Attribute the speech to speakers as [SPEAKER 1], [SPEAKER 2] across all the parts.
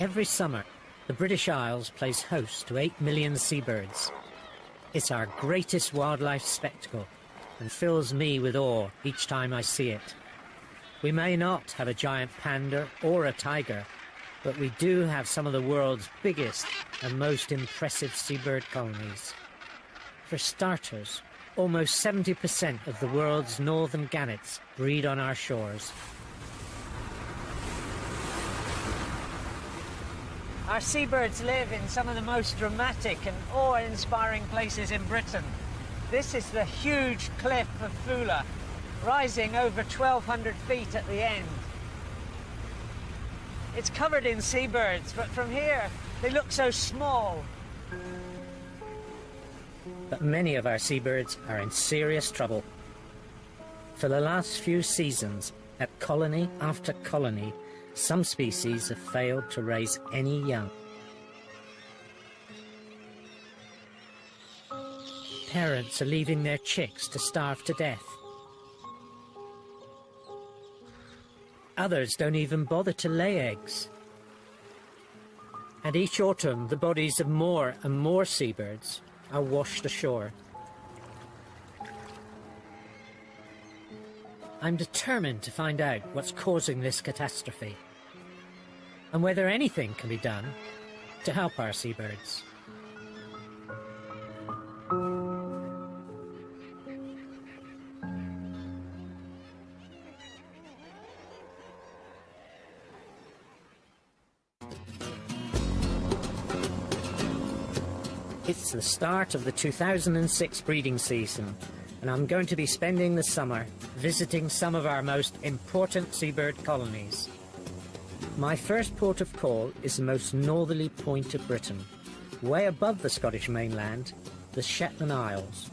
[SPEAKER 1] Every summer, the British Isles plays host to 8 million seabirds. It's our greatest wildlife spectacle and fills me with awe each time I see it. We may not have a giant panda or a tiger, but we do have some of the world's biggest and most impressive seabird colonies. For starters, almost 70% of the world's northern gannets breed on our shores. Our seabirds live in some of the most dramatic and awe-inspiring places in Britain. This is the huge cliff of Fula, rising over 1,200 feet at the end. It's covered in seabirds, but from here they look so small. But many of our seabirds are in serious trouble. For the last few seasons, at colony after colony, some species have failed to raise any young. Parents are leaving their chicks to starve to death. Others don't even bother to lay eggs. And each autumn, the bodies of more and more seabirds are washed ashore. I'm determined to find out what's causing this catastrophe and whether anything can be done to help our seabirds. It's the start of the 2006 breeding season, and I'm going to be spending the summer visiting some of our most important seabird colonies. My first port of call is the most northerly point of Britain, way above the Scottish mainland, the Shetland Isles.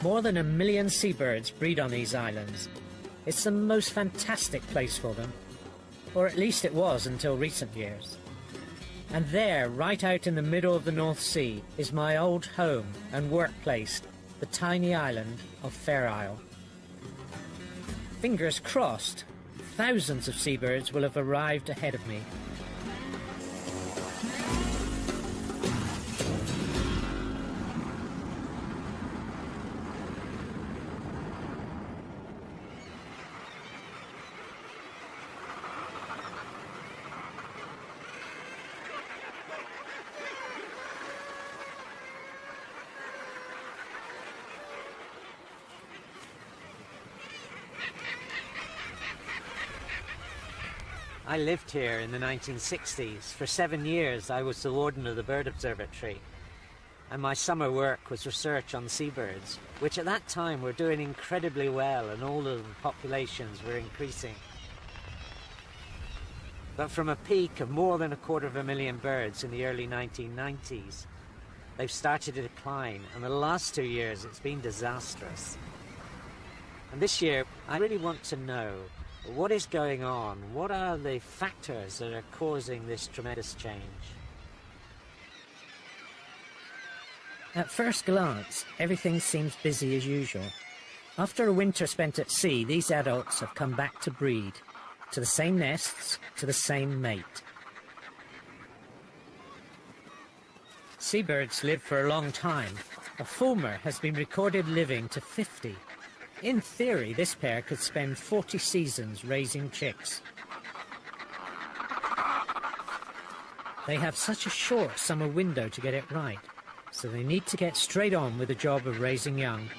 [SPEAKER 1] More than 1 million seabirds breed on these islands. It's the most fantastic place for them, or at least it was until recent years. And there, right out in the middle of the North Sea, is my old home and workplace, the tiny island of Fair Isle. Fingers crossed, thousands of seabirds will have arrived ahead of me. I lived here in the 1960s. For 7 years I was the warden of the Bird Observatory, and my summer work was research on seabirds, which at that time were doing incredibly well and all of the populations were increasing. But from a peak of more than 250,000 birds in the early 1990s, they've started to decline, and the last 2 years it's been disastrous. And this year I really want to know, what is going on? What are the factors that are causing this tremendous change? At first glance, everything seems busy as usual. After a winter spent at sea, these adults have come back to breed, to the same nests, to the same mate. Seabirds live for a long time. A fulmar has been recorded living to 50. In theory, this pair could spend 40 seasons raising chicks. They have such a short summer window to get it right, so they need to get straight on with the job of raising young.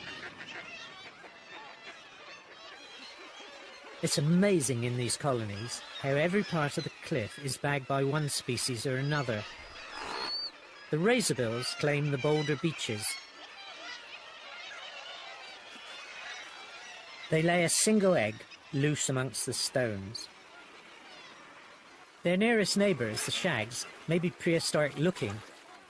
[SPEAKER 1] It's amazing in these colonies how every part of the cliff is bagged by one species or another. The razorbills claim the boulder beaches. They lay a single egg loose amongst the stones. Their nearest neighbours, the shags, may be prehistoric looking,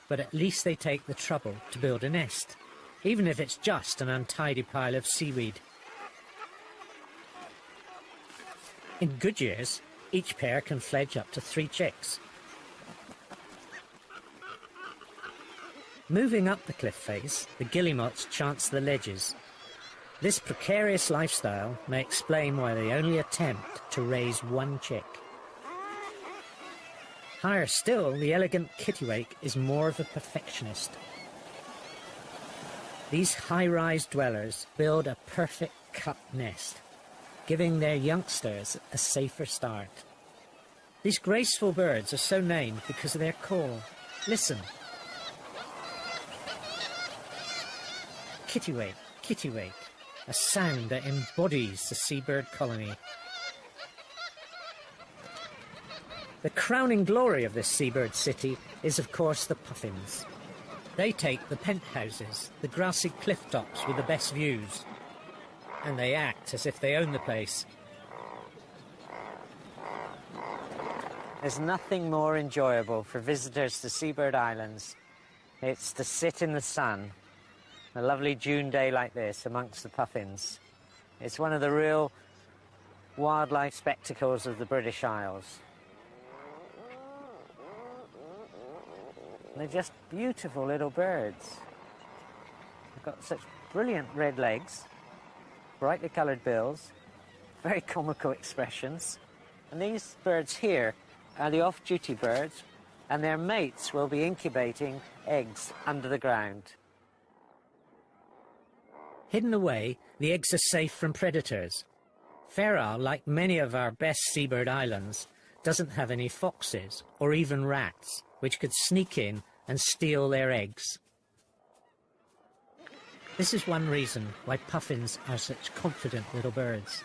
[SPEAKER 1] but at least they take the trouble to build a nest, even if it's just an untidy pile of seaweed. In good years, each pair can fledge up to 3 chicks. Moving up the cliff face, the guillemots chance the ledges. This precarious lifestyle may explain why they only attempt to raise 1 chick. Higher still, the elegant kittiwake is more of a perfectionist. These high-rise dwellers build a perfect cup nest, giving their youngsters a safer start. These graceful birds are so named because of their call. Listen. Kittiwake, kittiwake, a sound that embodies the seabird colony. The crowning glory of this seabird city is, of course, the puffins. They take the penthouses, the grassy cliff tops with the best views, and they act as if they own the place. There's nothing more enjoyable for visitors to Seabird Islands. It's to sit in the sun, a lovely June day like this, amongst the puffins. It's one of the real wildlife spectacles of the British Isles. They're just beautiful little birds. They've got such brilliant red legs, brightly coloured bills, very comical expressions. And these birds here are the off-duty birds, and their mates will be incubating eggs under the ground. Hidden away, the eggs are safe from predators. Fair like many of our best seabird islands, doesn't have any foxes or even rats, which could sneak in and steal their eggs. This is one reason why puffins are such confident little birds.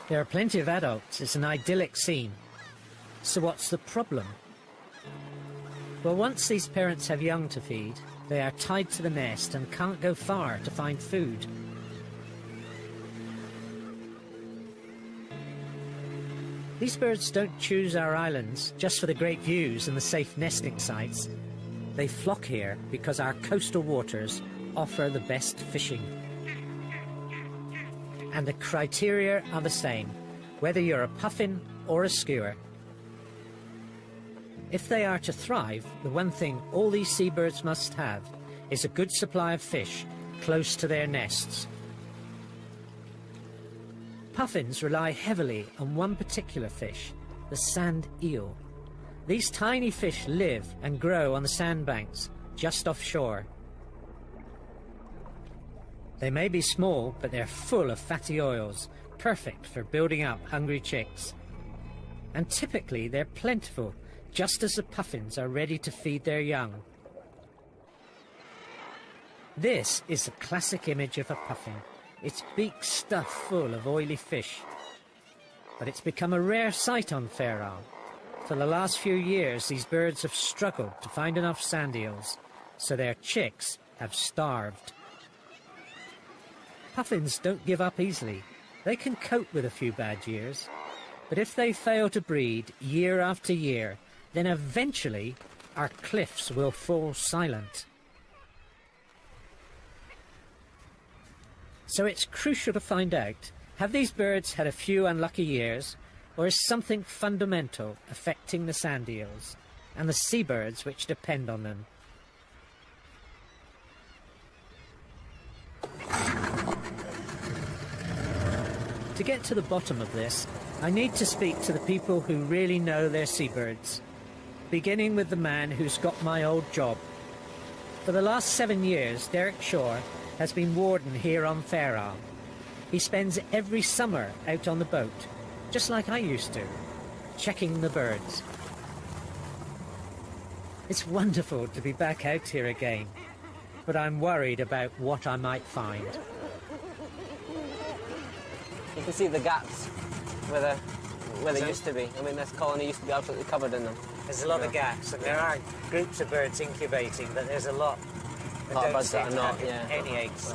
[SPEAKER 1] There are plenty of adults. It's an idyllic scene. So what's the problem? Well, once these parents have young to feed, they are tied to the nest and can't go far to find food. These birds don't choose our islands just for the great views and the safe nesting sites. They flock here because our coastal waters offer the best fishing. And the criteria are the same, whether you're a puffin or a skua. If they are to thrive, the one thing all these seabirds must have is a good supply of fish close to their nests. Puffins rely heavily on one particular fish, the sand eel. These tiny fish live and grow on the sandbanks just offshore. They may be small, but they're full of fatty oils, perfect for building up hungry chicks. And typically they're plentiful, just as the puffins are ready to feed their young. This is a classic image of a puffin, its beak stuffed full of oily fish. But it's become a rare sight on Fair Isle. For the last few years, these birds have struggled to find enough sand eels, so their chicks have starved. Puffins don't give up easily. They can cope with a few bad years. But if they fail to breed year after year, then eventually our cliffs will fall silent. So it's crucial to find out, have these birds had a few unlucky years, or is something fundamental affecting the sand eels and the seabirds which depend on them? To get to the bottom of this, I need to speak to the people who really know their seabirds, beginning with the man who's got my old job. For the last 7 years, Derek Shaw has been warden here on Fair Isle. He spends every summer out on the boat, just like I used to, checking the birds. It's wonderful to be back out here again, but I'm worried about what I might find.
[SPEAKER 2] You can see the gaps where they used to be. I mean, this colony used to be absolutely covered in them.
[SPEAKER 1] There's a lot of gaps, and there are groups of birds incubating, but there's a lot that don't seem to have any eggs.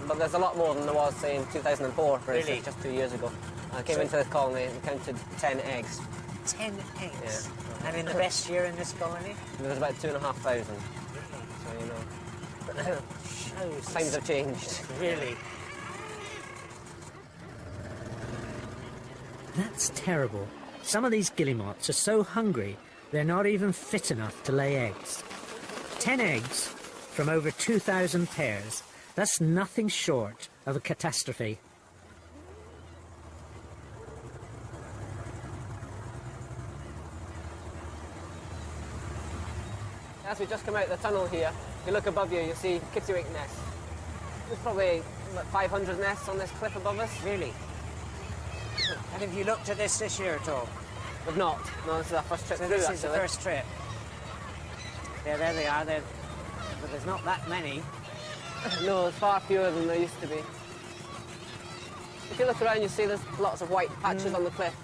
[SPEAKER 2] But there's a lot more than there was, say, in 2004, for
[SPEAKER 1] Really?
[SPEAKER 2] instance, just 2 years ago. I came into this colony and counted 10 eggs.
[SPEAKER 1] 10 eggs?
[SPEAKER 2] Yeah.
[SPEAKER 1] And in the best year in this colony?
[SPEAKER 2] There was about 2,500. So, you know.
[SPEAKER 1] But that shows...
[SPEAKER 2] Times have changed.
[SPEAKER 1] Really? That's terrible. Some of these guillemots are so hungry, they're not even fit enough to lay eggs. 10 eggs from over 2,000 pairs. That's nothing short of a catastrophe.
[SPEAKER 2] As we just come out the tunnel here, if you look above you, you'll see kittiwake nests. There's probably about 500 nests on this cliff above us.
[SPEAKER 1] Really? And have you looked at this year at all?
[SPEAKER 2] We've not. No, this is our first trip
[SPEAKER 1] So
[SPEAKER 2] through,
[SPEAKER 1] this
[SPEAKER 2] actually.
[SPEAKER 1] is the first trip. Yeah, there they are. But there's not that many.
[SPEAKER 2] No, there's far fewer than there used to be. If you look around, you see there's lots of white patches on the cliff.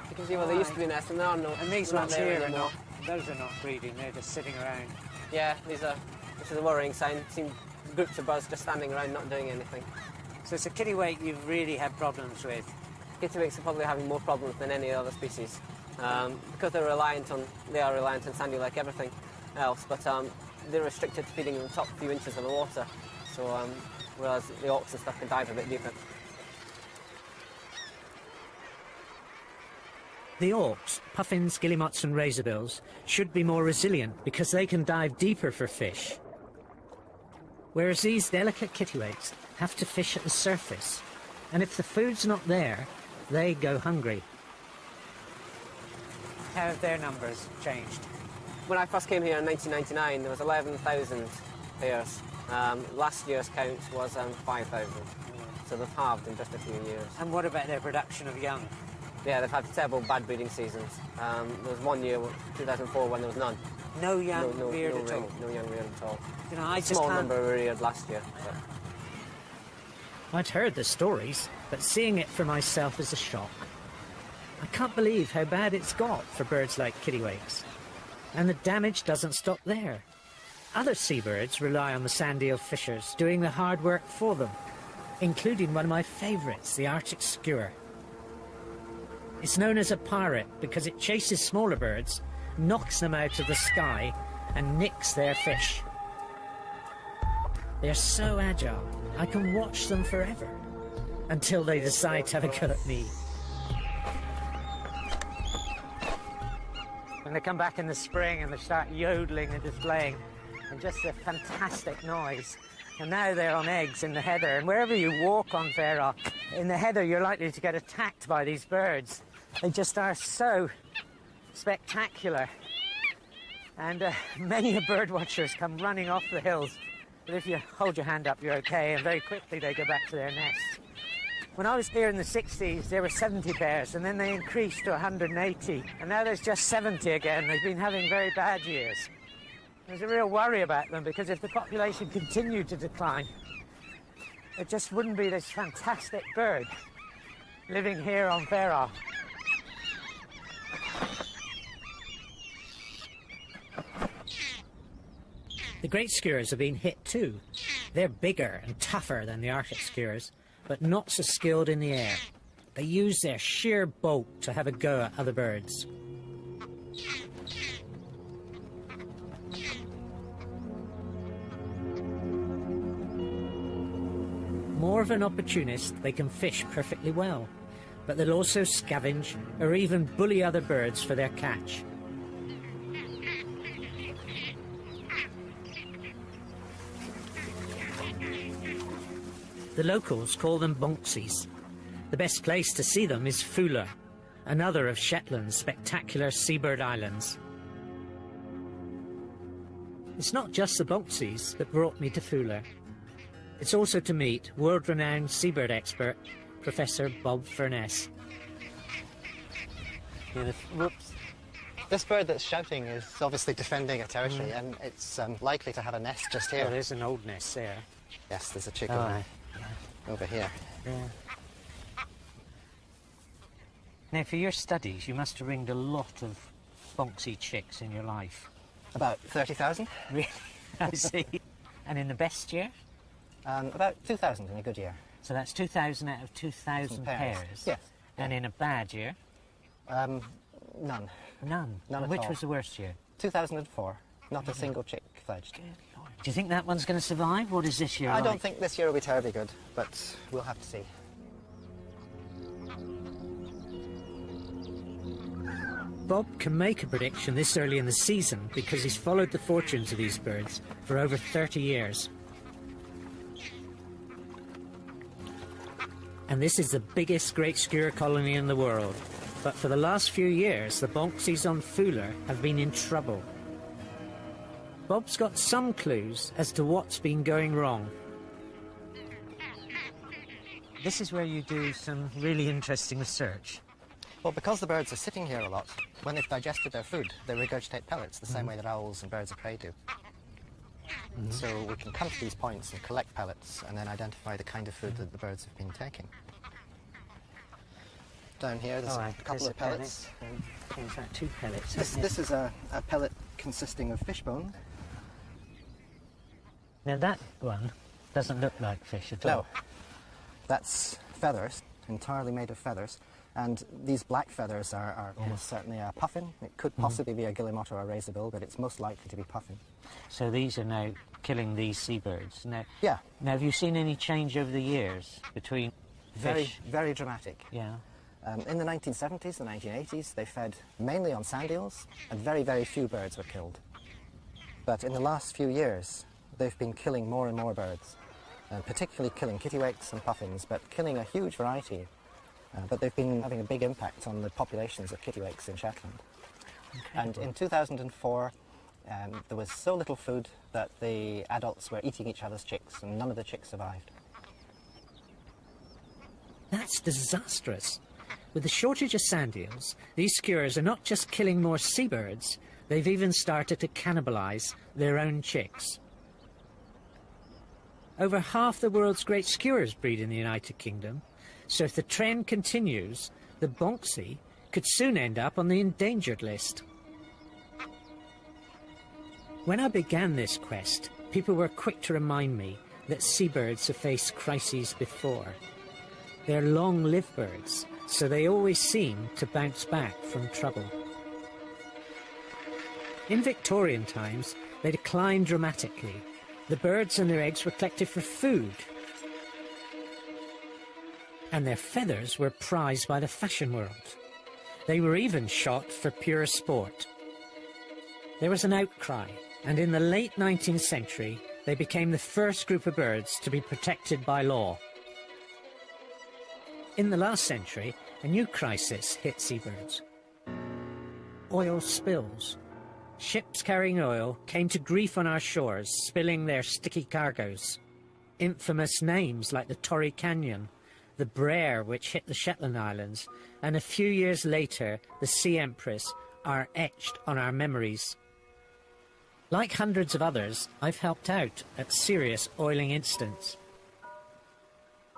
[SPEAKER 2] You can see where there used to be nests, and there are no.
[SPEAKER 1] And these
[SPEAKER 2] they're not
[SPEAKER 1] ones
[SPEAKER 2] there
[SPEAKER 1] here are
[SPEAKER 2] anymore.
[SPEAKER 1] not. Those are not breeding. They're just sitting around.
[SPEAKER 2] Yeah, this is a worrying sign. Seen groups of birds just standing around, not doing anything.
[SPEAKER 1] So it's a kittiwake you've really had problems with.
[SPEAKER 2] Kittiwakes are probably having more problems than any other species because they are reliant on sandy like everything else, but they're restricted to feeding in the top few inches of the water. So whereas the auks and stuff can dive a bit deeper.
[SPEAKER 1] The auks, puffins, guillemots and razorbills should be more resilient because they can dive deeper for fish. Whereas these delicate kittiwakes have to fish at the surface, and if the food's not there, they go hungry. How have their numbers changed?
[SPEAKER 2] When I first came here in 1999, there was 11,000 pairs. Last year's count was 5,000. So they've halved in just a few years.
[SPEAKER 1] And what about their production of young?
[SPEAKER 2] Yeah, they've had several bad breeding seasons. There was one year, 2004, when there was none.
[SPEAKER 1] No young reared at all?
[SPEAKER 2] No young reared at all.
[SPEAKER 1] You know, I just
[SPEAKER 2] Small
[SPEAKER 1] can't...
[SPEAKER 2] number were reared last year. But...
[SPEAKER 1] I'd heard the stories, but seeing it for myself is a shock. I can't believe how bad it's got for birds like kittiwakes. And the damage doesn't stop there. Other seabirds rely on the sand eel fishers doing the hard work for them, including one of my favourites, the Arctic skua. It's known as a pirate because it chases smaller birds, knocks them out of the sky, and nicks their fish. They're so agile, I can watch them forever, until they decide to have a go at me. When they come back in the spring and they start yodeling and displaying, and just a fantastic noise. And now they're on eggs in the heather, and wherever you walk on Faroe, in the heather you're likely to get attacked by these birds. They just are so spectacular. And many a bird watchers come running off the hills. But if you hold your hand up, you're okay, and very quickly they go back to their nests. When I was here in the 60s, there were 70 pairs, and then they increased to 180. And now there's just 70 again. They've been having very bad years. There's a real worry about them, because if the population continued to decline, it just wouldn't be this fantastic bird living here on Faroe. The great skuas have been hit too. They're bigger and tougher than the Arctic skuas, but not so skilled in the air. They use their sheer bulk to have a go at other birds. More of an opportunist, they can fish perfectly well, but they'll also scavenge or even bully other birds for their catch. The locals call them bonksies. The best place to see them is Fula, another of Shetland's spectacular seabird islands. It's not just the bonksies that brought me to Fula. It's also to meet world-renowned seabird expert, Professor Bob Furness.
[SPEAKER 3] Whoops. This bird that's shouting is obviously defending a territory, and it's likely to have a nest just here.
[SPEAKER 1] Oh, there's an old nest there.
[SPEAKER 3] Yes, there's a chick over here.
[SPEAKER 1] Yeah. Now, for your studies, you must have ringed a lot of bonksy chicks in your life.
[SPEAKER 3] About 30,000.
[SPEAKER 1] Really? I see. And in the best year?
[SPEAKER 3] About 2,000 in a good year.
[SPEAKER 1] So that's 2,000 out of 2,000 pairs?
[SPEAKER 3] Yes.
[SPEAKER 1] And in a bad year?
[SPEAKER 3] None.
[SPEAKER 1] None?
[SPEAKER 3] None at
[SPEAKER 1] Which
[SPEAKER 3] all.
[SPEAKER 1] was the worst year?
[SPEAKER 3] 2004. Not a single chick fledged.
[SPEAKER 1] Good Lord. Do you think that one's going to survive? What is this year
[SPEAKER 3] I
[SPEAKER 1] like?
[SPEAKER 3] don't think this year will be terribly good, but we'll have to see.
[SPEAKER 1] Bob can make a prediction this early in the season because he's followed the fortunes of these birds for over 30 years. And this is the biggest great skua colony in the world. But for the last few years, the bonksies on Fula have been in trouble. Bob's got some clues as to what's been going wrong. This is where you do some really interesting research.
[SPEAKER 3] Well, because the birds are sitting here a lot, when they've digested their food, they regurgitate pellets the same way that owls and birds of prey do. So we can come to these points and collect pellets and then identify the kind of food that the birds have been taking. Down here, there's a couple of pellets.
[SPEAKER 1] In fact, 2 pellets.
[SPEAKER 3] This is a pellet consisting of fish bone.
[SPEAKER 1] Now that one doesn't look like fish at all.
[SPEAKER 3] No, that's feathers, entirely made of feathers. And these black feathers are almost certainly a puffin. It could possibly be a guillemot or a razorbill, but it's most likely to be puffin.
[SPEAKER 1] So these are now killing these seabirds. Now,
[SPEAKER 3] Yeah.
[SPEAKER 1] Now, have you seen any change over the years between fish?
[SPEAKER 3] Very dramatic.
[SPEAKER 1] Yeah.
[SPEAKER 3] In the 1970s, the 1980s, they fed mainly on sand eels, and very, very few birds were killed. But in the last few years, they've been killing more and more birds, particularly killing kittiwakes and puffins, but killing a huge variety. But they've been having a big impact on the populations of kittiwakes in Shetland. And in 2004, there was so little food that the adults were eating each other's chicks, and none of the chicks survived.
[SPEAKER 1] That's disastrous. With the shortage of sand eels, these skewers are not just killing more seabirds, they've even started to cannibalise their own chicks. Over half the world's great skewers breed in the United Kingdom, so if the trend continues, the bonksy could soon end up on the endangered list. When I began this quest, people were quick to remind me that seabirds have faced crises before. They're long-lived birds, so they always seem to bounce back from trouble. In Victorian times, they declined dramatically. The birds and their eggs were collected for food, and their feathers were prized by the fashion world. They were even shot for pure sport. There was an outcry, and in the late 19th century, they became the first group of birds to be protected by law. In the last century, a new crisis hit seabirds. Oil spills. Ships carrying oil came to grief on our shores, spilling their sticky cargoes. Infamous names like the Torrey Canyon, the Brer, which hit the Shetland Islands, and a few years later, the Sea Empress, are etched on our memories. Like hundreds of others, I've helped out at serious oiling incidents.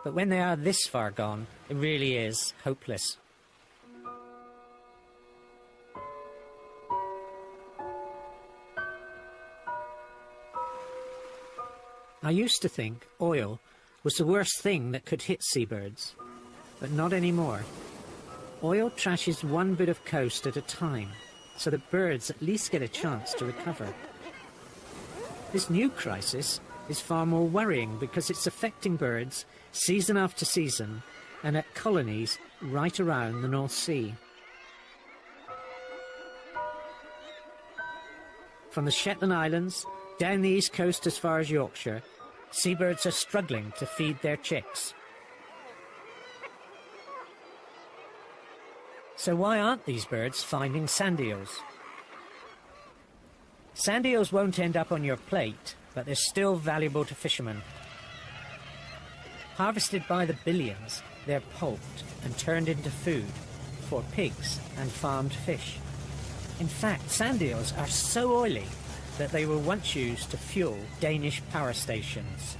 [SPEAKER 1] But when they are this far gone, it really is hopeless. I used to think oil was the worst thing that could hit seabirds, but not anymore. Oil trashes one bit of coast at a time, so that birds at least get a chance to recover. This new crisis is far more worrying because it's affecting birds season after season and at colonies right around the North Sea. From the Shetland Islands down the east coast as far as Yorkshire, seabirds are struggling to feed their chicks. So why aren't these birds finding sand eels? Sand eels won't end up on your plate, but they're still valuable to fishermen. Harvested by the billions, they're pulped and turned into food for pigs and farmed fish. In fact, sand eels are so oily that they were once used to fuel Danish power stations.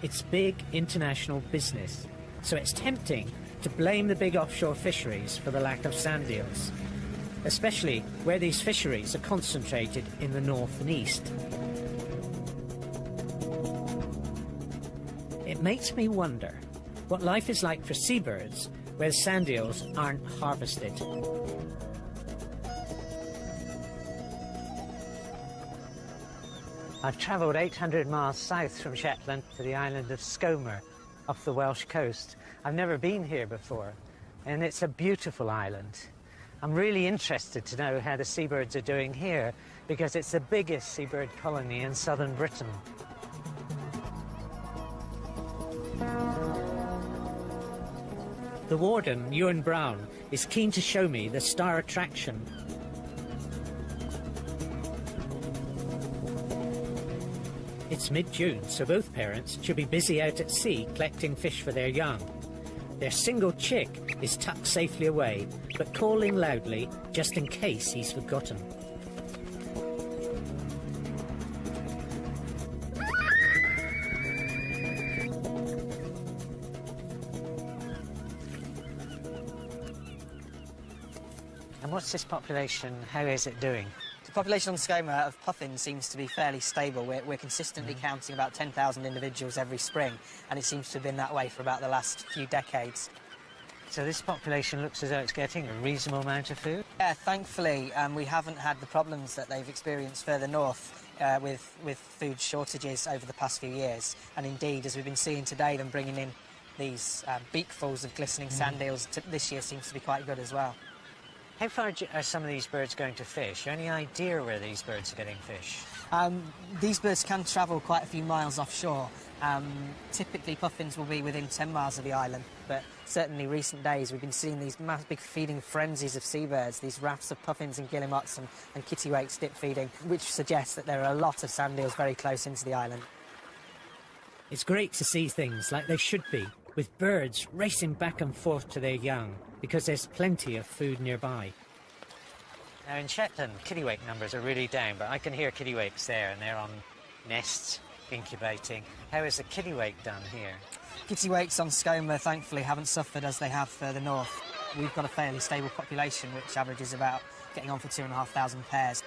[SPEAKER 1] It's big international business, so it's tempting to blame the big offshore fisheries for the lack of sand eels, especially where these fisheries are concentrated in the north and east. It makes me wonder what life is like for seabirds where sand eels aren't harvested. I've travelled 800 miles south from Shetland to the island of Skomer off the Welsh coast. I've never been here before, and it's a beautiful island. I'm really interested to know how the seabirds are doing here because it's the biggest seabird colony in southern Britain. The warden, Ewan Brown, is keen to show me the star attraction. It's mid-June, so both parents should be busy out at sea collecting fish for their young. Their single chick is tucked safely away, but calling loudly just in case he's forgotten. And what's this population, how is it doing?
[SPEAKER 4] The population on Skomer of puffins seems to be fairly stable. We're consistently counting about 10,000 individuals every spring, and it seems to have been that way for about the last few decades.
[SPEAKER 1] So this population looks as though it's getting a reasonable amount of food?
[SPEAKER 4] Yeah, thankfully, we haven't had the problems that they've experienced further north with food shortages over the past few years. And indeed, as we've been seeing today, them bringing in these beakfuls of glistening sand eels this year seems to be quite good as well.
[SPEAKER 1] How far are some of these birds going to fish? Any idea where these birds are getting fish?
[SPEAKER 4] These birds can travel quite a few miles offshore. Typically, puffins will be within 10 miles of the island, but certainly recent days we've been seeing these big feeding frenzies of seabirds, these rafts of puffins and guillemots and kittiwakes dip feeding, which suggests that there are a lot of sand eels very close into the island.
[SPEAKER 1] It's great to see things like they should be, with birds racing back and forth to their young, because there's plenty of food nearby. Now in Shetland, kittiwake numbers are really down, but I can hear kittiwakes there, and they're on nests, incubating. How is the kittiwake done here?
[SPEAKER 4] Kittiwakes on Skomer, thankfully, haven't suffered as they have further north. We've got a fairly stable population, which averages about getting on for 2,500 pairs.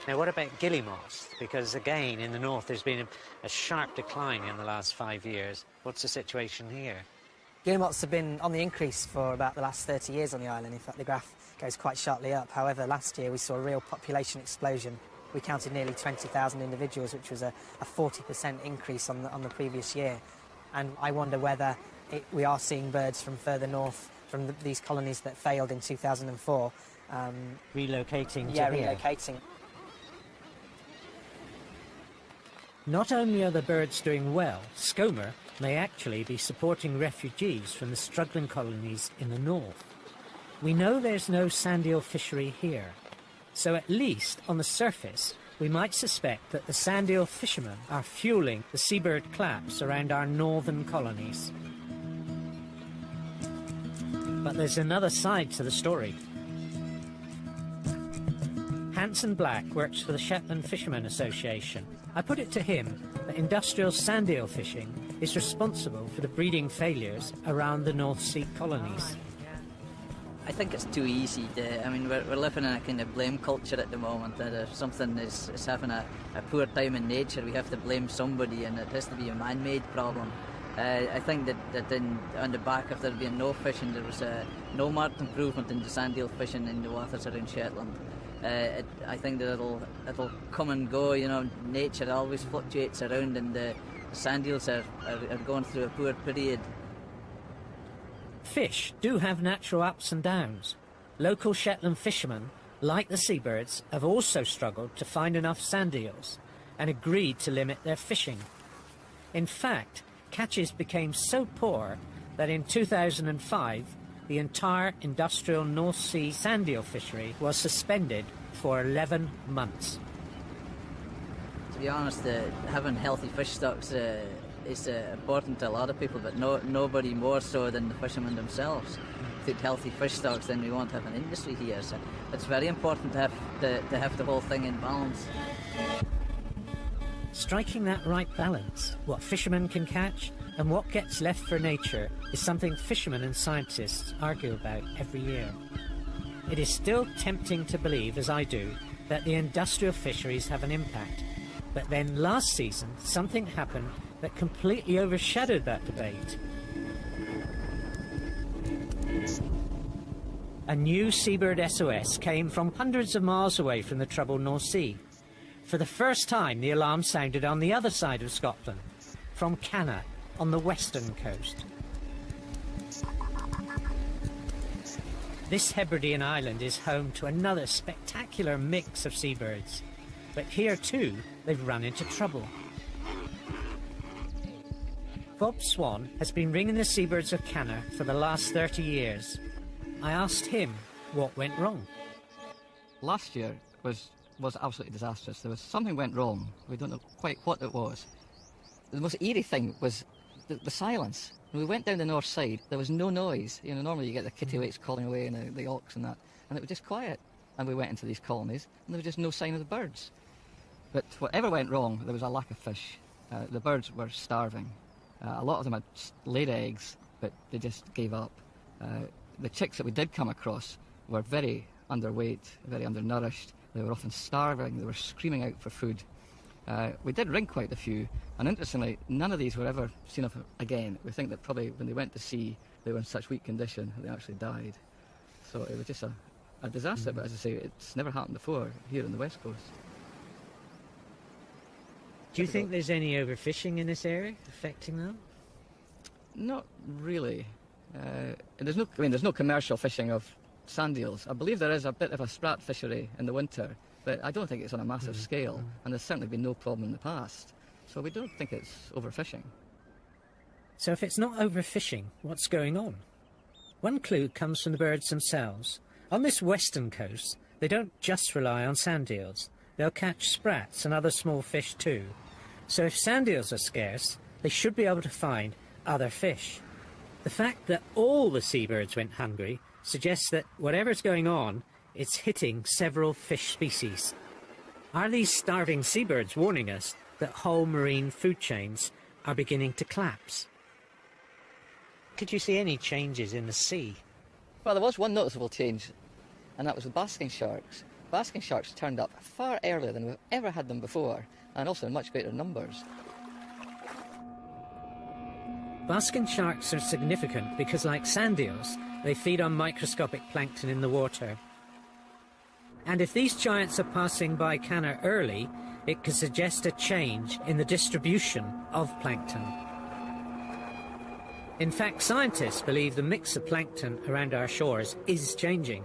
[SPEAKER 1] Now, what about guillemots? Because, again, in the north, there's been a sharp decline in the last 5 years. What's the situation here?
[SPEAKER 4] Guillemots have been on the increase for about the last 30 years on the island. In fact, the graph goes quite sharply up. However, last year we saw a real population explosion. We counted nearly 20,000 individuals, which was a 40% increase on the previous year. And I wonder whether we are seeing birds from further north, from these colonies that failed in 2004.
[SPEAKER 1] Relocating to
[SPEAKER 4] yeah,
[SPEAKER 1] here?
[SPEAKER 4] relocating.
[SPEAKER 1] Not only are the birds doing well, Skomer may actually be supporting refugees from the struggling colonies in the north. We know there's no sand eel fishery here, so at least on the surface we might suspect that the sand eel fishermen are fueling the seabird claps around our northern colonies. But there's another side to the story. Hanson Black works for the Shetland Fishermen Association. I put it to him that industrial sand eel fishing is responsible for the breeding failures around the North Sea colonies.
[SPEAKER 5] I think it's too easy. I mean, we're living in a kind of blame culture at the moment, that if something is having a poor time in nature, we have to blame somebody, and it has to be a man-made problem. I think that on the back of there being no fishing, there was no marked improvement in the sand eel fishing in the waters around Shetland. I think that it'll come and go. You know, nature always fluctuates around, and the sand eels are going through a poor period.
[SPEAKER 1] Fish do have natural ups and downs. Local Shetland fishermen, like the seabirds, have also struggled to find enough sand eels and agreed to limit their fishing. In fact, catches became so poor that in 2005 the entire industrial North Sea sand eel fishery was suspended for 11 months.
[SPEAKER 5] To be honest, having healthy fish stocks is important to a lot of people, but nobody more so than the fishermen themselves. Without healthy fish stocks, then we won't have an industry here. So it's very important to have the whole thing in balance.
[SPEAKER 1] Striking that right balance, what fishermen can catch and what gets left for nature, is something fishermen and scientists argue about every year. It is still tempting to believe, as I do, that the industrial fisheries have an impact. But then last season, something happened that completely overshadowed that debate. A new seabird SOS came from hundreds of miles away from the troubled North Sea. For the first time, the alarm sounded on the other side of Scotland, from Canna, on the western coast. This Hebridean island is home to another spectacular mix of seabirds, but here too they've run into trouble. Bob Swan has been ringing the seabirds of Canna for the last 30 years. I asked him what went wrong.
[SPEAKER 6] Last year was was absolutely disastrous. Something went wrong. We don't know quite what it was. The most eerie thing was the silence. When we went down the north side, there was no noise. You know, normally you get the kittiwakes calling away and the auks and that, and it was just quiet. And we went into these colonies, and there was just no sign of the birds. But whatever went wrong, there was a lack of fish. The birds were starving. A lot of them had laid eggs, but they just gave up. The chicks that we did come across were very underweight, very undernourished. They were often starving. They were screaming out for food. We did ring quite a few, and interestingly, none of these were ever seen of again. We think that probably when they went to sea, they were in such weak condition that they actually died. So it was just a disaster, but as I say, it's never happened before here on the West Coast.
[SPEAKER 1] Do you think there's any overfishing in this area affecting them?
[SPEAKER 6] Not really. There's no commercial fishing of sand eels. I believe there is a bit of a sprat fishery in the winter, but I don't think it's on a massive scale, and there's certainly been no problem in the past. So we don't think it's overfishing.
[SPEAKER 1] So if it's not overfishing, what's going on? One clue comes from the birds themselves. On this western coast, they don't just rely on sand eels. They'll catch sprats and other small fish too. So if sand eels are scarce, they should be able to find other fish. The fact that all the seabirds went hungry suggests that whatever's going on, it's hitting several fish species. Are these starving seabirds warning us that whole marine food chains are beginning to collapse? Could you see any changes in the sea?
[SPEAKER 6] Well, there was one noticeable change, and that was the basking sharks. Basking sharks turned up far earlier than we've ever had them before, and also in much greater numbers.
[SPEAKER 1] Basking sharks are significant because, like sand eels, they feed on microscopic plankton in the water. And if these giants are passing by Canner early, it could suggest a change in the distribution of plankton. In fact, scientists believe the mix of plankton around our shores is changing.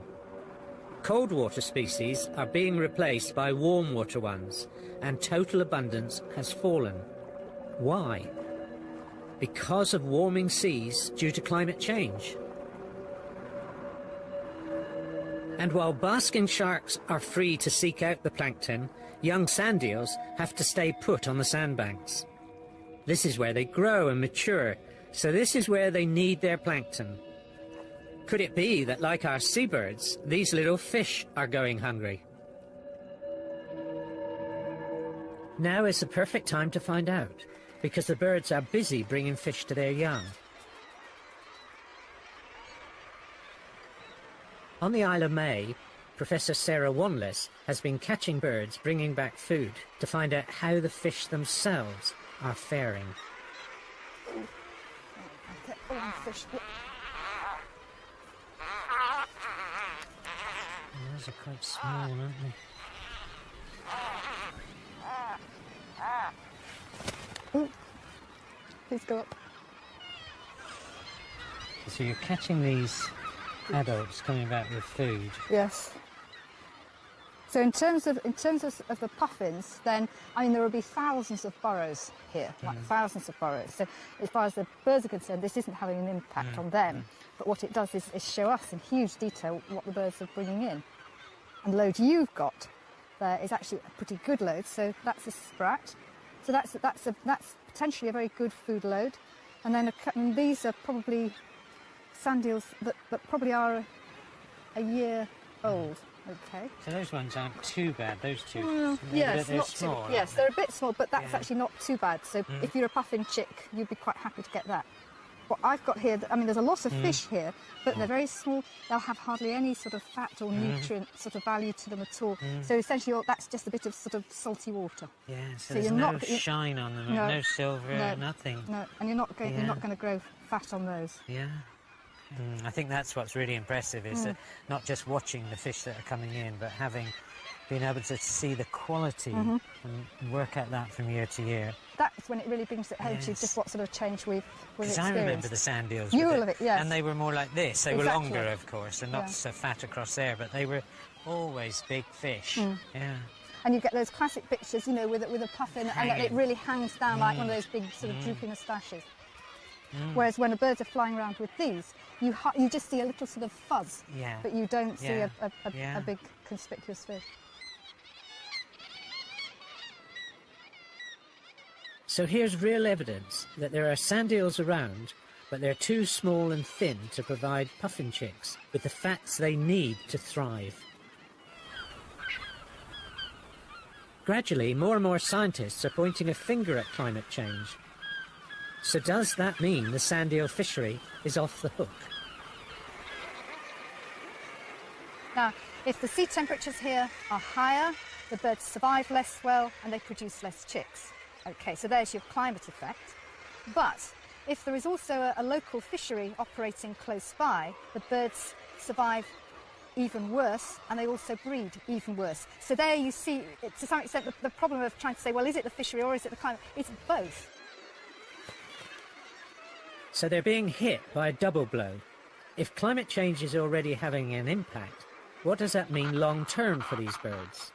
[SPEAKER 1] Cold water species are being replaced by warm water ones, and total abundance has fallen. Why? Because of warming seas due to climate change. And while basking sharks are free to seek out the plankton, young sand eels have to stay put on the sandbanks. This is where they grow and mature, so this is where they need their plankton. Could it be that, like our seabirds, these little fish are going hungry? Now is the perfect time to find out, because the birds are busy bringing fish to their young. On the Isle of May, Professor Sarah Wanless has been catching birds bringing back food to find out how the fish themselves are faring. Those are quite small, aren't they?
[SPEAKER 7] Please go up.
[SPEAKER 1] So you're catching these adults coming back with food.
[SPEAKER 7] Yes. So in terms of the puffins, then I mean there will be thousands of burrows here, like thousands of burrows. So as far as the birds are concerned, this isn't having an impact on them. But what it does is show us in huge detail what the birds are bringing in. And the load you've got there is actually a pretty good load. So that's a sprat. So that's potentially a very good food load. And then these are probably sand eels that probably are a year old. Okay.
[SPEAKER 1] So those ones aren't too bad, those two.
[SPEAKER 7] Well, yes,
[SPEAKER 1] they're
[SPEAKER 7] not
[SPEAKER 1] small.
[SPEAKER 7] too, yes, they're a bit small, but that's actually not too bad. So if you're a puffin chick, you'd be quite happy to get that. What I've got here, I mean, there's a lot of fish here, but they're very small. They'll have hardly any sort of fat or nutrient sort of value to them at all. So essentially, that's just a bit of sort of salty water.
[SPEAKER 1] Yeah, so
[SPEAKER 7] you're
[SPEAKER 1] there's no
[SPEAKER 7] not-
[SPEAKER 1] shine on them,
[SPEAKER 7] No,
[SPEAKER 1] no silver, nothing.
[SPEAKER 7] No, and you're not going to grow fat on those.
[SPEAKER 1] Yeah. I think that's what's really impressive, is that not just watching the fish that are coming in, but being able to see the quality and work at that from year to year.
[SPEAKER 7] That's when it really brings it home to you,
[SPEAKER 1] Yes.
[SPEAKER 7] just what sort of change we've
[SPEAKER 1] Because
[SPEAKER 7] experienced.
[SPEAKER 1] I remember the sand eels.
[SPEAKER 7] You
[SPEAKER 1] with
[SPEAKER 7] will have it, yes.
[SPEAKER 1] And they were more like this. They were
[SPEAKER 7] Exactly.
[SPEAKER 1] longer, of course, and not so fat across there, but they were always big fish. Yeah.
[SPEAKER 7] And you get those classic pictures, you know, with a puffin, and it really hangs down like one of those big sort of droopy moustaches. Whereas when the birds are flying around with these, you just see a little sort of fuzz,
[SPEAKER 1] Yeah.
[SPEAKER 7] but you don't see
[SPEAKER 1] Yeah.
[SPEAKER 7] a big conspicuous fish.
[SPEAKER 1] So here's real evidence that there are sand eels around, but they're too small and thin to provide puffin chicks with the fats they need to thrive. Gradually, more and more scientists are pointing a finger at climate change. So does that mean the sand eel fishery is off the hook?
[SPEAKER 7] Now, if the sea temperatures here are higher, the birds survive less well and they produce less chicks. Okay, so there's your climate effect. But if there is also a local fishery operating close by, the birds survive even worse and they also breed even worse. So there you see, to some extent, the problem of trying to say, well, is it the fishery or is it the climate? It's both.
[SPEAKER 1] So they're being hit by a double blow. If climate change is already having an impact, what does that mean long-term for these birds?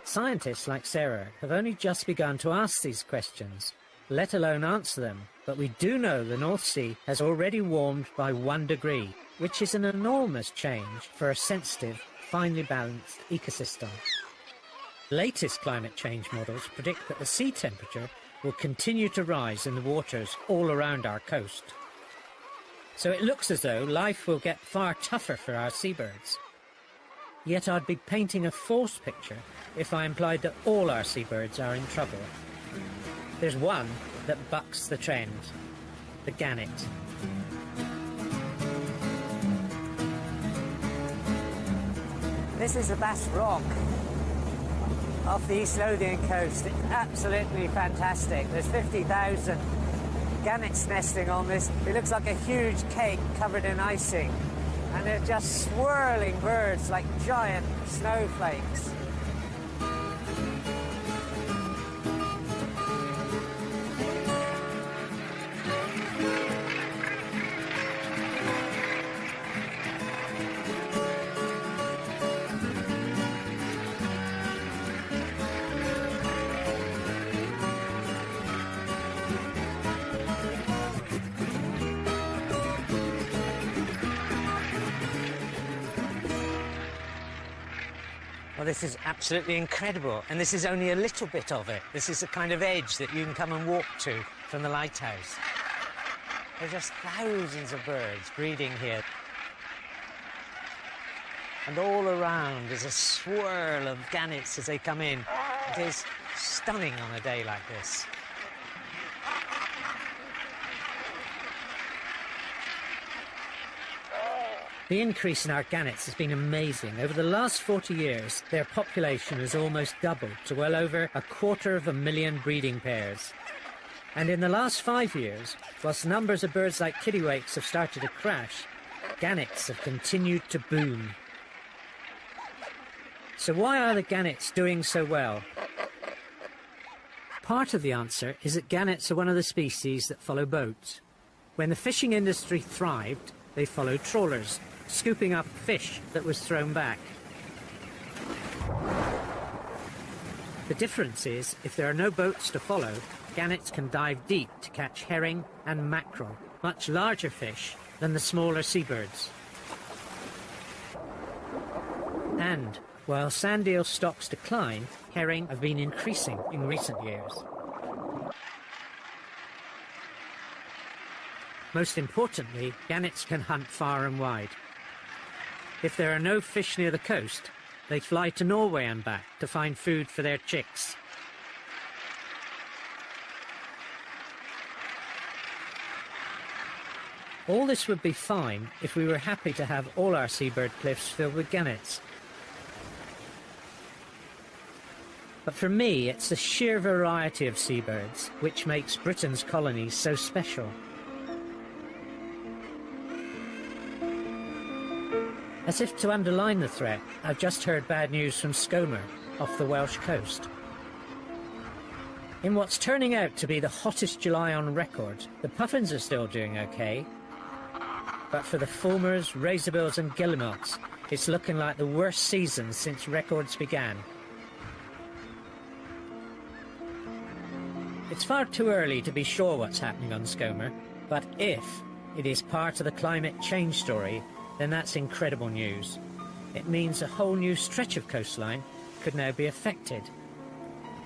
[SPEAKER 1] Scientists like Sarah have only just begun to ask these questions, let alone answer them, but we do know the North Sea has already warmed by 1 degree, which is an enormous change for a sensitive, finely balanced ecosystem. Latest climate change models predict that the sea temperature will continue to rise in the waters all around our coast. So it looks as though life will get far tougher for our seabirds. Yet I'd be painting a false picture if I implied that all our seabirds are in trouble. There's one that bucks the trend, the gannet.
[SPEAKER 8] This is the Bass Rock off the East Lothian coast. It's absolutely fantastic. There's 50,000 gannets nesting on this. It looks like a huge cake covered in icing. And they're just swirling birds like giant snowflakes. Well, this is absolutely incredible, and this is only a little bit of it. This is the kind of edge that you can come and walk to from the lighthouse. There are just thousands of birds breeding here. And all around is a swirl of gannets as they come in. It is stunning on a day like this.
[SPEAKER 1] The increase in our gannets has been amazing. Over the last 40 years, their population has almost doubled to well over 250,000 breeding pairs. And in the last 5 years, whilst numbers of birds like kittiwakes have started to crash, gannets have continued to boom. So why are the gannets doing so well? Part of the answer is that gannets are one of the species that follow boats. When the fishing industry thrived, they followed trawlers, scooping up fish that was thrown back. The difference is, if there are no boats to follow, gannets can dive deep to catch herring and mackerel, much larger fish than the smaller seabirds. And while sand eel stocks decline, herring have been increasing in recent years. Most importantly, gannets can hunt far and wide. If there are no fish near the coast, they fly to Norway and back to find food for their chicks. All this would be fine if we were happy to have all our seabird cliffs filled with gannets. But for me, it's the sheer variety of seabirds which makes Britain's colonies so special. As if to underline the threat, I've just heard bad news from Skomer, off the Welsh coast. In what's turning out to be the hottest July on record, the puffins are still doing okay. But for the fulmars, razorbills and guillemots, it's looking like the worst season since records began. It's far too early to be sure what's happening on Skomer, but if it is part of the climate change story, then that's incredible news. It means a whole new stretch of coastline could now be affected.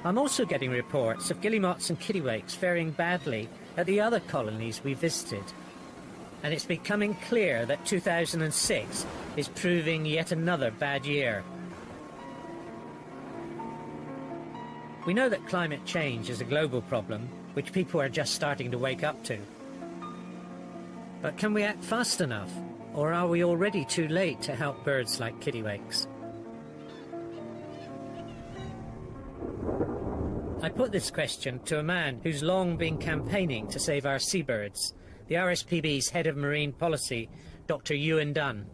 [SPEAKER 1] I'm also getting reports of guillemots and kittiwakes faring badly at the other colonies we visited. And it's becoming clear that 2006 is proving yet another bad year. We know that climate change is a global problem, which people are just starting to wake up to. But can we act fast enough, or are we already too late to help birds like kittiwakes? I put this question to a man who's long been campaigning to save our seabirds, the RSPB's head of marine policy, Dr. Ewan Dunn.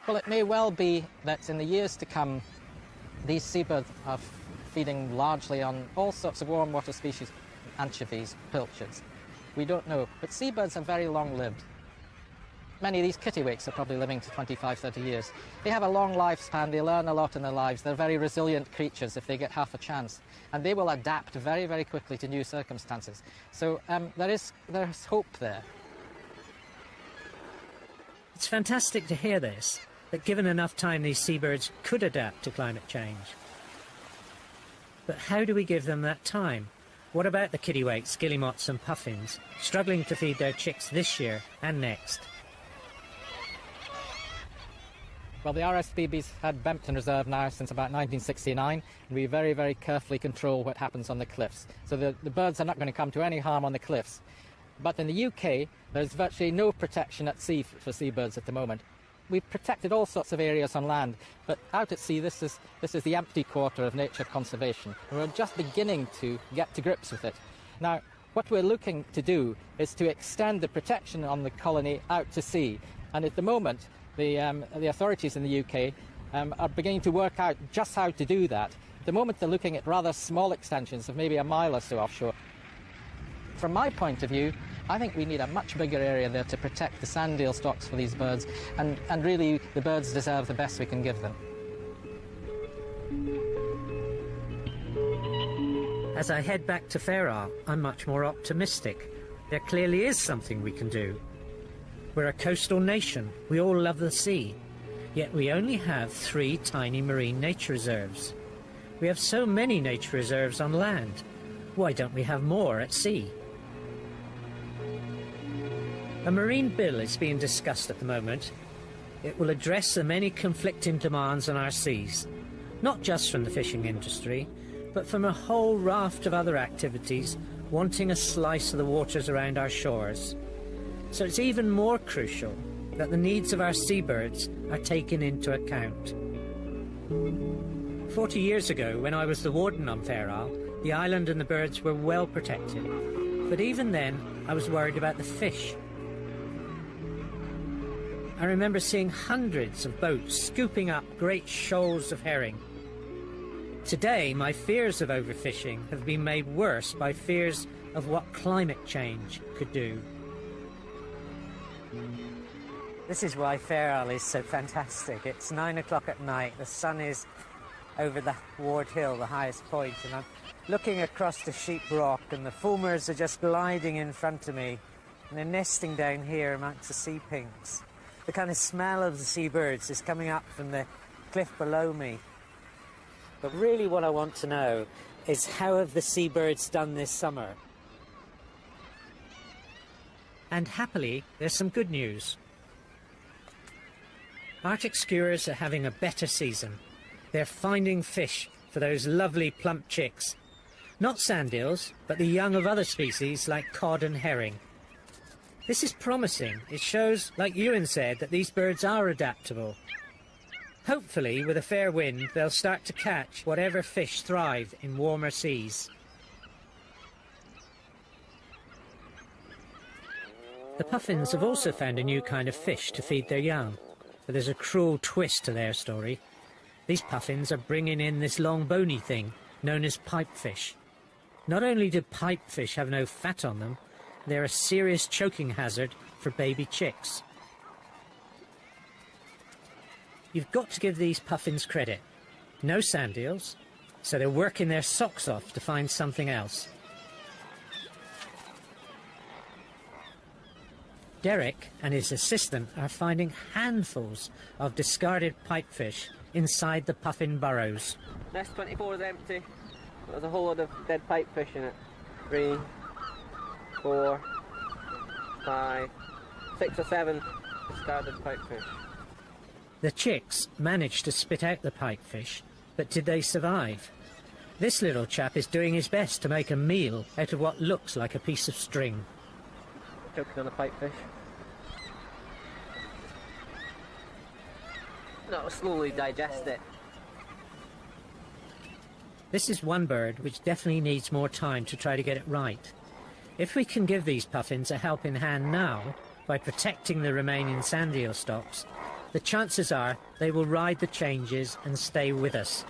[SPEAKER 9] Well, it may well be that in the years to come, these seabirds are feeding largely on all sorts of warm water species, anchovies, pilchards. We don't know, but seabirds are very long-lived. Many of these kittiwakes are probably living to 25, 30 years. They have a long lifespan, they learn a lot in their lives, they're very resilient creatures if they get half a chance, and they will adapt very, very quickly to new circumstances. So there's hope there.
[SPEAKER 1] It's fantastic to hear this, that given enough time these seabirds could adapt to climate change. But how do we give them that time? What about the kittiwakes, guillemots and puffins, struggling to feed their chicks this year and next?
[SPEAKER 9] Well, the RSPB's had Bempton Reserve now since about 1969, and we very, very carefully control what happens on the cliffs. So the birds are not going to come to any harm on the cliffs. But in the UK, there's virtually no protection at sea for seabirds at the moment. We've protected all sorts of areas on land, but out at sea, this is the empty quarter of nature conservation. We're just beginning to get to grips with it. Now, what we're looking to do is to extend the protection on the colony out to sea. And at the moment, the authorities in the UK are beginning to work out just how to do that. At the moment, they're looking at rather small extensions of maybe a mile or so offshore. From my point of view, I think we need a much bigger area there to protect the sand eel stocks for these birds, and really the birds deserve the best we can give them.
[SPEAKER 1] As I head back to Fairall, I'm much more optimistic. There clearly is something we can do. We're a coastal nation, we all love the sea, yet we only have 3 tiny marine nature reserves. We have so many nature reserves on land. Why don't we have more at sea? A marine bill is being discussed at the moment. It will address the many conflicting demands on our seas, not just from the fishing industry, but from a whole raft of other activities wanting a slice of the waters around our shores. So it's even more crucial that the needs of our seabirds are taken into account. 40 years ago, when I was the warden on Fairall, the island and the birds were well protected. But even then, I was worried about the fish. I remember seeing hundreds of boats scooping up great shoals of herring. Today, my fears of overfishing have been made worse by fears of what climate change could do.
[SPEAKER 8] This is why Fairall is so fantastic. It's 9 o'clock at night, the sun is over the Ward Hill, the highest point, and I'm looking across the Sheep Rock, and the fulmars are just gliding in front of me, and they're nesting down here amongst the sea pinks. The kind of smell of the seabirds is coming up from the cliff below me. But really what I want to know is, how have the seabirds done this summer?
[SPEAKER 1] And happily, there's some good news. Arctic skewers are having a better season. They're finding fish for those lovely plump chicks. Not sand eels, but the young of other species like cod and herring. This is promising. It shows, like Ewan said, that these birds are adaptable. Hopefully, with a fair wind, they'll start to catch whatever fish thrive in warmer seas. The puffins have also found a new kind of fish to feed their young, but there's a cruel twist to their story. These puffins are bringing in this long bony thing known as pipefish. Not only do pipefish have no fat on them, they're a serious choking hazard for baby chicks. You've got to give these puffins credit. No sand eels, so they're working their socks off to find something else. Derek and his assistant are finding handfuls of discarded pipefish inside the puffin burrows.
[SPEAKER 2] S24 is empty. There's a whole lot of dead pipefish in it. 3, 4, 5, 6 or 7 discarded pipefish.
[SPEAKER 1] The chicks managed to spit out the pipefish, but did they survive? This little chap is doing his best to make a meal out of what looks like a piece of string.
[SPEAKER 2] Choking on a pipefish. That'll slowly digest it.
[SPEAKER 1] This is one bird which definitely needs more time to try to get it right. If we can give these puffins a helping hand now, by protecting the remaining sand eel stocks, the chances are they will ride the changes and stay with us.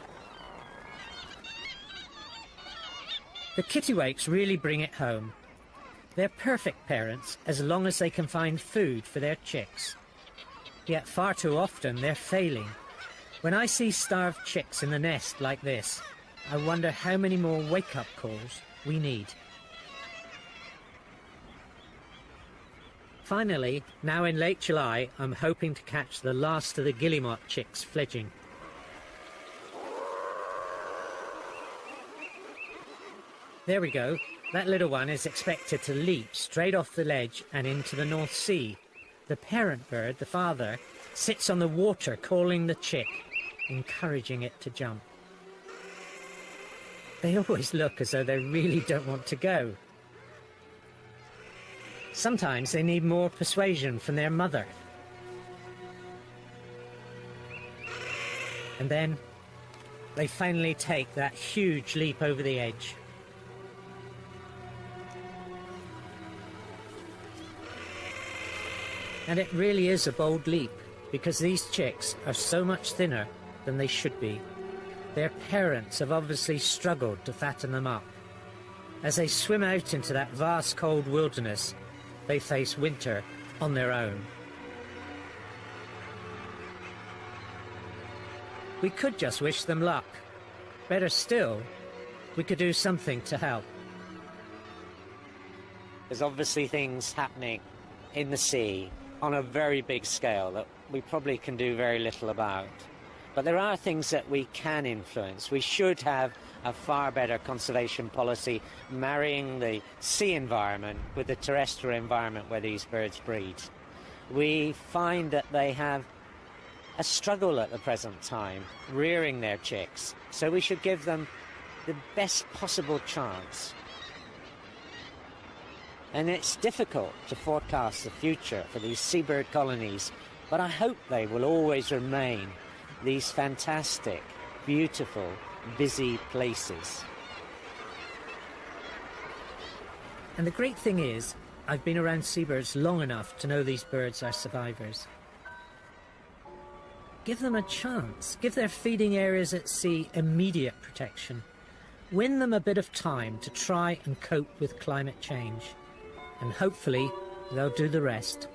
[SPEAKER 1] The kittiwakes really bring it home. They're perfect parents as long as they can find food for their chicks. Yet far too often they're failing. When I see starved chicks in the nest like this, I wonder how many more wake-up calls we need. Finally, now in late July, I'm hoping to catch the last of the guillemot chicks fledging. There we go. That little one is expected to leap straight off the ledge and into the North Sea. The parent bird, the father, sits on the water calling the chick, encouraging it to jump. They always look as though they really don't want to go. Sometimes they need more persuasion from their mother. And then they finally take that huge leap over the edge. And it really is a bold leap, because these chicks are so much thinner than they should be. Their parents have obviously struggled to fatten them up. As they swim out into that vast cold wilderness, they face winter on their own. We could just wish them luck. Better still, we could do something to help. There's obviously things happening in the sea on a very big scale that we probably can do very little about. But there are things that we can influence. We should have a far better conservation policy, marrying the sea environment with the terrestrial environment where these birds breed. We find that they have a struggle at the present time rearing their chicks, so we should give them the best possible chance. And it's difficult to forecast the future for these seabird colonies, but I hope they will always remain these fantastic, beautiful, busy places. And the great thing is, I've been around seabirds long enough to know these birds are survivors. Give them a chance. Give their feeding areas at sea immediate protection. Win them a bit of time to try and cope with climate change. And hopefully, they'll do the rest.